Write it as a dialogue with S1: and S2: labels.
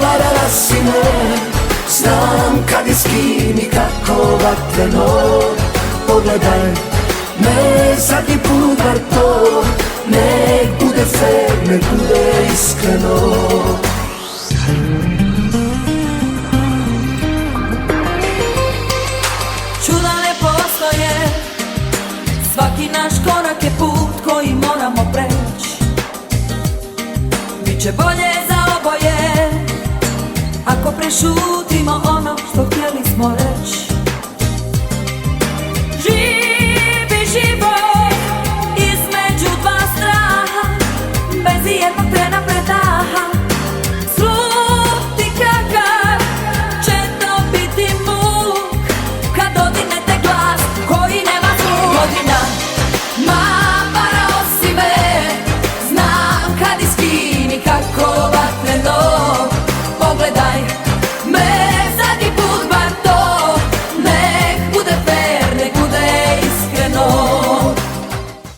S1: varala si me, znam kad je s kim i kako vatreno. Pogledaj me zadnji put, bar to, nek bude fair, nek bude iskreno.
S2: Čuda ne postoje, svaki naš korak je put koji moramo preći. Biće bolje za oboje ako prešutimo.